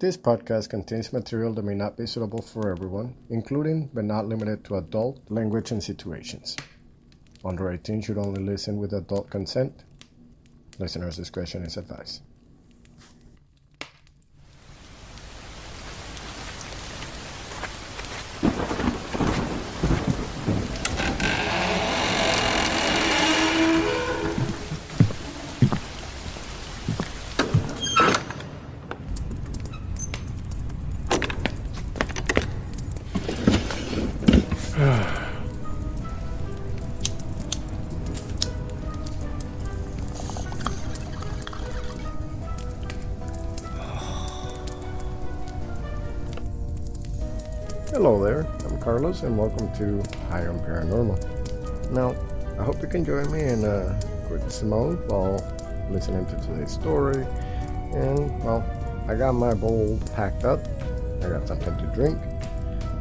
This podcast contains material that may not be suitable for everyone, including but not limited to adult language and situations. Under 18 should only listen with adult consent. Listener's discretion is advised. Hello there, I'm Carlos and welcome to High on Paranormal. Now, I hope you can join me in a quick mode while listening to today's story. And, well, I got my bowl packed up, I got something to drink,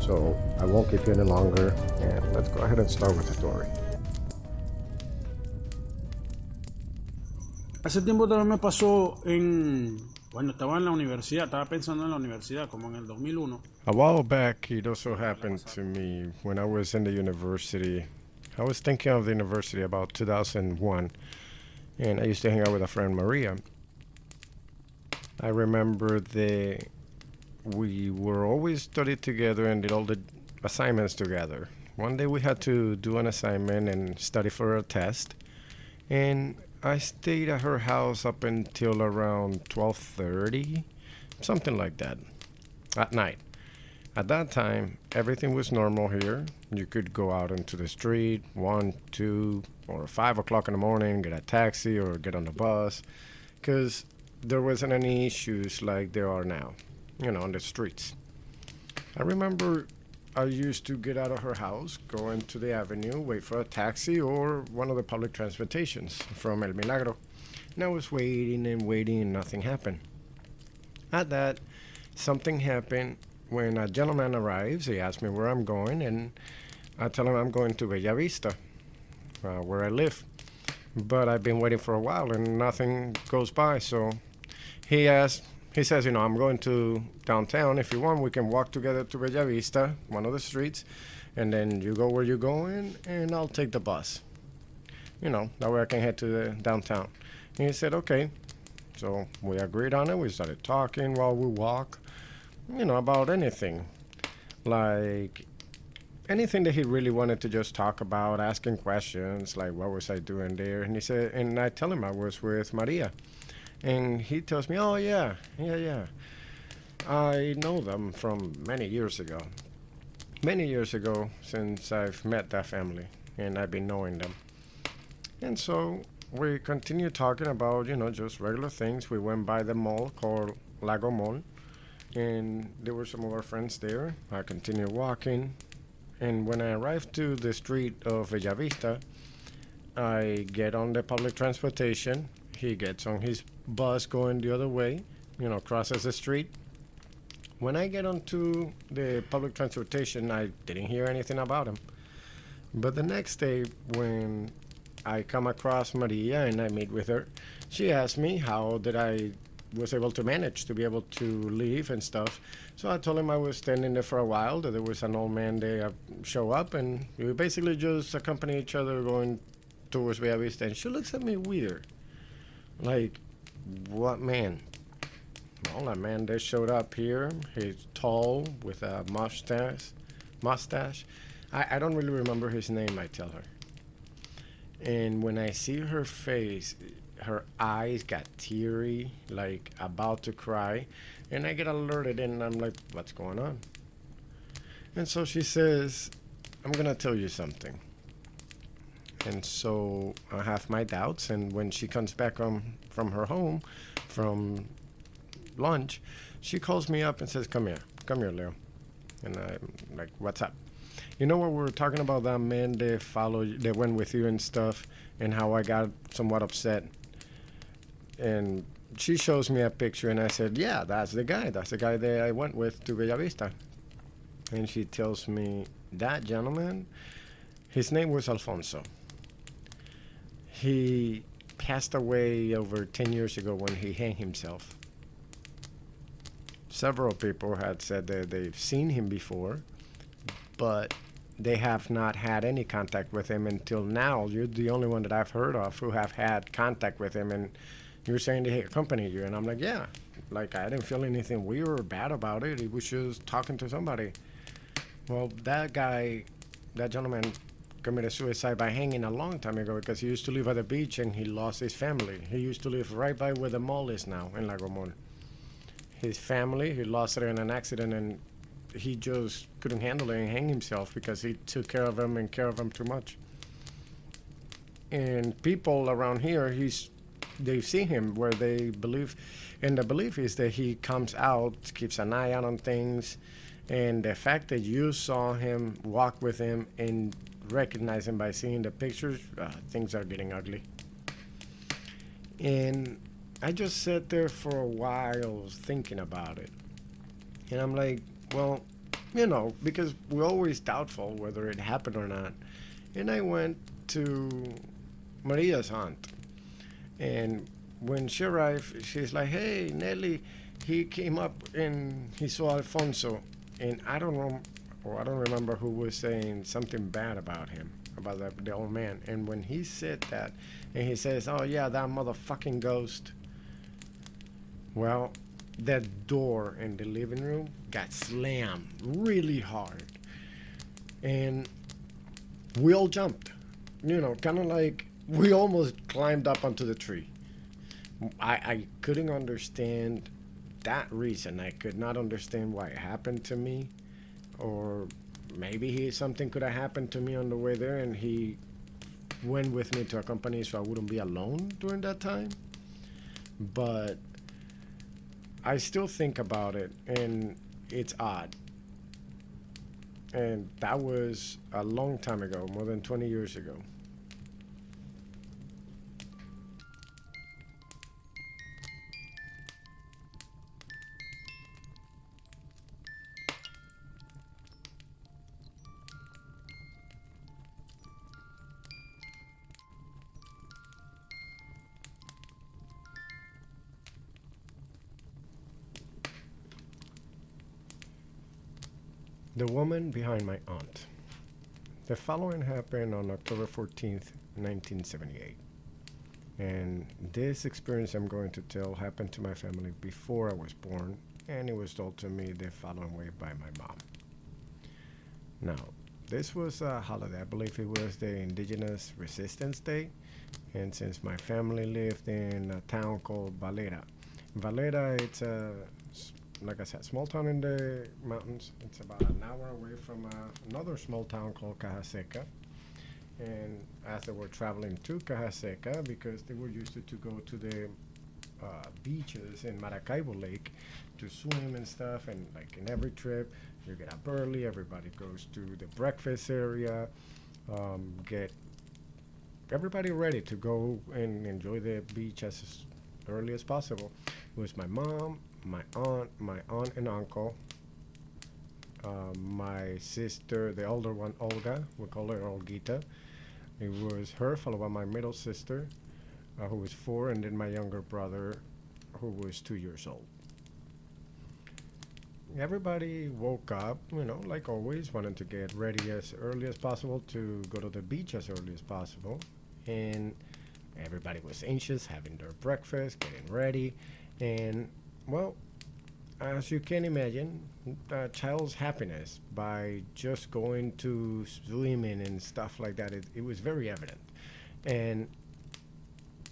so I won't keep you any longer, and let's go ahead and start with the story. Hace tiempo también me pasó bueno, estaba en la universidad, estaba pensando en la universidad, como en el 2001. A while back, it also happened to me when I was in the university. I was thinking of the university about 2001, and I used to hang out with a friend, Maria. I remember that we were always studied together and did all the assignments together. One day we had to do an assignment and study for a test, and I stayed at her house up until around 12:30, something like that, at night. At that time, everything was normal here. You could go out into the street 1, 2, or 5 o'clock in the morning, get a taxi or get on the bus, because there wasn't any issues like there are now, on the streets. I remember I used to get out of her house, go into the avenue, wait for a taxi or one of the public transportations from El Milagro. And I was waiting and nothing happened. At that, something happened when a gentleman arrives. He asks me where I'm going, and I tell him I'm going to Bella Vista, where I live. But I've been waiting for a while and nothing goes by, so he says, I'm going to downtown. If you want, we can walk together to Bella Vista, one of the streets, and then you go where you're going, and I'll take the bus. That way I can head to the downtown. And he said, okay. So we agreed on it. We started talking while we walk, about anything. Like anything that he really wanted to just talk about, asking questions, like what was I doing there? And he said, and I tell him I was with Maria. And he tells me, oh, yeah. I know them from many years ago. Many years ago since I've met that family, and I've been knowing them. And so we continued talking about, just regular things. We went by the mall called Lago Mall, and there were some of our friends there. I continued walking, and when I arrived to the street of Bella Vista, I get on the public transportation. He gets on his bus going the other way, crosses the street. When I get onto the public transportation, I didn't hear anything about him. But the next day, when I come across Maria and I meet with her, she asked me how that I was able to manage to be able to leave and stuff. So I told him I was standing there for a while, that there was an old man there show up, and we basically just accompany each other going towards Bella Vista. And she looks at me weird. Like, what man? Well, a man that showed up here. He's tall with a mustache. I don't really remember his name, I tell her. And when I see her face, her eyes got teary, like about to cry. And I get alerted and I'm like, what's going on? And so she says, I'm going to tell you something. And so I have my doubts, and when she comes back from her home, from lunch, she calls me up and says, come here, Leo. And I'm like, what's up? You know what we were talking about, that man that went with you and stuff, and how I got somewhat upset. And she shows me a picture, and I said, yeah, that's the guy that I went with to Bella Vista. And she tells me, that gentleman, his name was Alfonso. He passed away over 10 years ago when he hanged himself. several people had said that they've seen him before, but they have not had any contact with him until now. You're the only one that I've heard of who have had contact with him, and you're saying he accompanied you. And I'm like, yeah. Like, I didn't feel anything weird or bad about it. He was just talking to somebody. Well, that gentleman committed suicide by hanging a long time ago because he used to live at the beach and he lost his family. He used to live right by where the mall is now in Lagomon. His family, he lost it in an accident, and he just couldn't handle it and hang himself because he took care of him and care of him too much. And people around here, they see him where they believe, and the belief is that he comes out, keeps an eye out on things, and the fact that you saw him, walk with him, and recognize him by seeing the pictures, things are getting ugly. And I just sat there for a while thinking about it. And I'm like, well, because we're always doubtful whether it happened or not. And I went to Maria's aunt. And when she arrived, she's like, hey, Nelly, he came up and he saw Alfonso. And I don't know, or I don't remember who was saying something bad about him, about the old man. And when he said that, and he says, oh, yeah, that motherfucking ghost. Well, that door in the living room got slammed really hard. And we all jumped, kind of like we almost climbed up onto the tree. I couldn't understand that reason. I could not understand why it happened to me. Or maybe something could have happened to me on the way there and he went with me to a company so I wouldn't be alone during that time. But I still think about it, and it's odd. And that was a long time ago, more than 20 years ago. The woman behind my aunt. The following happened on October 14th, 1978. And this experience I'm going to tell happened to my family before I was born, and it was told to me the following way by my mom. Now, this was a holiday. I believe it was the Indigenous Resistance Day, and since my family lived in a town called Valera. Valera, it's a, like I said, small town in the mountains. It's about an hour away from another small town called Cajaseca. And as they were traveling to Cajaseca, because they were used to go to the beaches in Maracaibo Lake to swim and stuff, and like in every trip, you get up early, everybody goes to the breakfast area, get everybody ready to go and enjoy the beach as early as possible. It was my mom, my aunt and uncle, my sister, the older one, Olga, we call her Olguita. It was her, followed by my middle sister, who was 4, and then my younger brother, who was 2 years old. Everybody woke up, like always, wanted to get ready as early as possible to go to the beach as early as possible. And everybody was anxious, having their breakfast, getting ready. And, well, as you can imagine, a child's happiness by just going to swimming and stuff like that, it was very evident. And,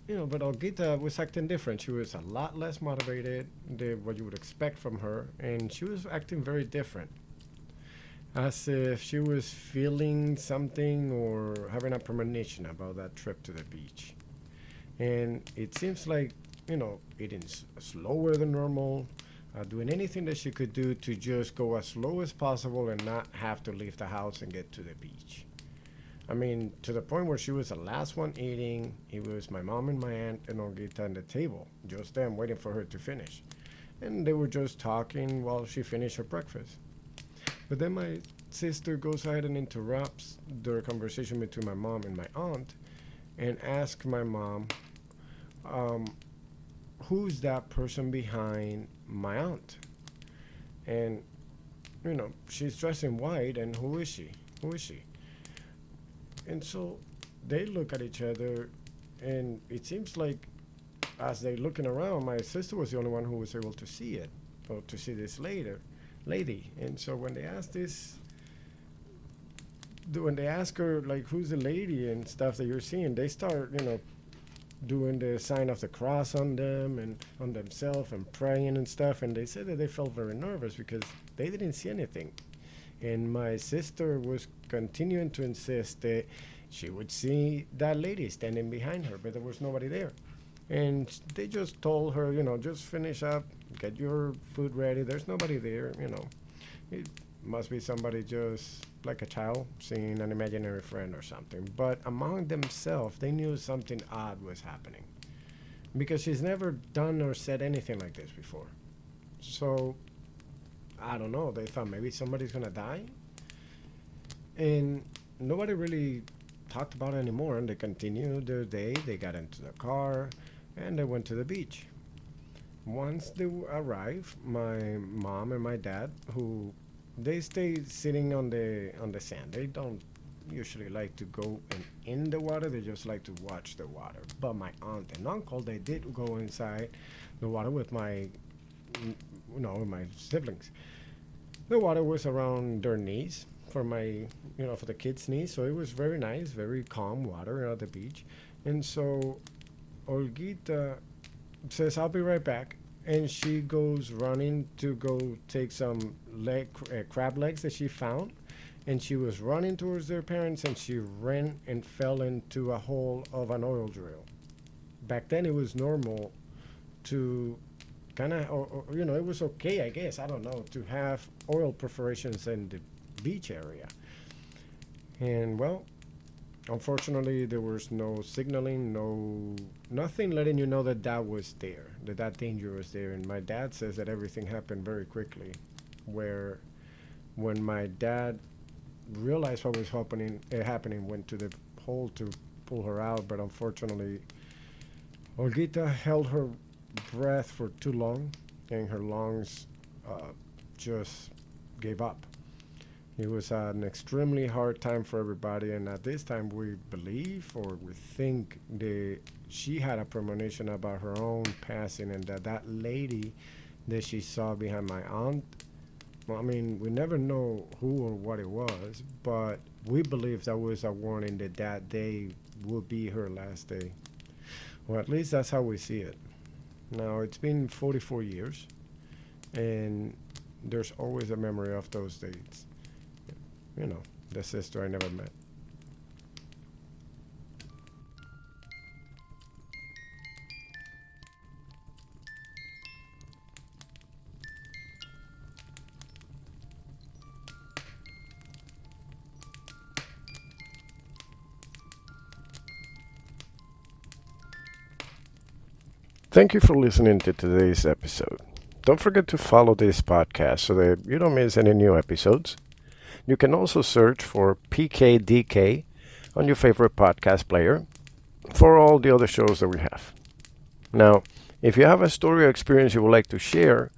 but Olguita was acting different. She was a lot less motivated than what you would expect from her, and she was acting very different. As if she was feeling something or having a premonition about that trip to the beach. And it seems like, eating slower than normal, doing anything that she could do to just go as slow as possible and not have to leave the house and get to the beach. I mean, to the point where she was the last one eating. It was my mom and my aunt and Olguita at the table, just them waiting for her to finish. And they were just talking while she finished her breakfast. But then my sister goes ahead and interrupts their conversation between my mom and my aunt and asks my mom, who's that person behind my aunt? And, she's dressed in white, and who is she? Who is she? And so they look at each other, and it seems like as they're looking around, my sister was the only one who was able to see it, or to see this lady. And so when they ask her, like, who's the lady and stuff that you're seeing, they start, doing the sign of the cross on them and on themselves and praying and stuff. And they said that they felt very nervous because they didn't see anything. And my sister was continuing to insist that she would see that lady standing behind her, but there was nobody there. And they just told her, just finish up, get your food ready. There's nobody there, It must be somebody just like a child seeing an imaginary friend or something. But among themselves, they knew something odd was happening because she's never done or said anything like this before. So, I don't know. They thought maybe somebody's going to die. And nobody really talked about it anymore. And they continued their day. They got into the car and they went to the beach. Once they arrived, my mom and my dad, who they stay sitting on the sand. They don't usually like to go in the water. They just like to watch the water. But my aunt and uncle, they did go inside the water with my siblings. The water was around their knees for for the kids' knees. So it was very nice, very calm water at the beach. And so Olguita says, I'll be right back. And she goes running to go take some crab legs that she found. And she was running towards their parents, and she ran and fell into a hole of an oil drill. Back then, it was normal to kind of, it was okay, I guess, I don't know, to have oil perforations in the beach area. And, well, unfortunately, there was no signaling, nothing letting you know that was there, that danger was there. And my dad says that everything happened very quickly, where when my dad realized what was happening, went to the hole to pull her out, but unfortunately, Olguita held her breath for too long, and her lungs just gave up. It was an extremely hard time for everybody, and at this time we believe or we think that she had a premonition about her own passing, and that lady that she saw behind my aunt, well, I mean, we never know who or what it was, but we believe that was a warning that day would be her last day. Well, at least that's how we see it. Now, it's been 44 years, and there's always a memory of those dates. The sister I never met. Thank you for listening to today's episode. Don't forget to follow this podcast so that you don't miss any new episodes. You can also search for PKDK on your favorite podcast player for all the other shows that we have. Now, if you have a story or experience you would like to share,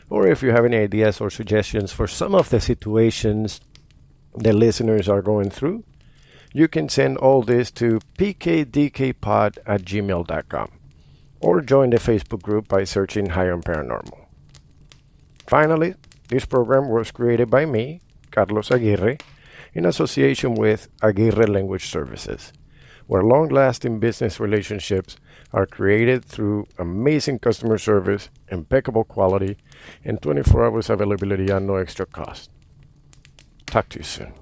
or if you have any ideas or suggestions for some of the situations the listeners are going through, you can send all this to pkdkpod@gmail.com or join the Facebook group by searching High on Paranormal. Finally, this program was created by me, Carlos Aguirre, in association with Aguirre Language Services, where long-lasting business relationships are created through amazing customer service, impeccable quality, and 24 hours availability at no extra cost. Talk to you soon.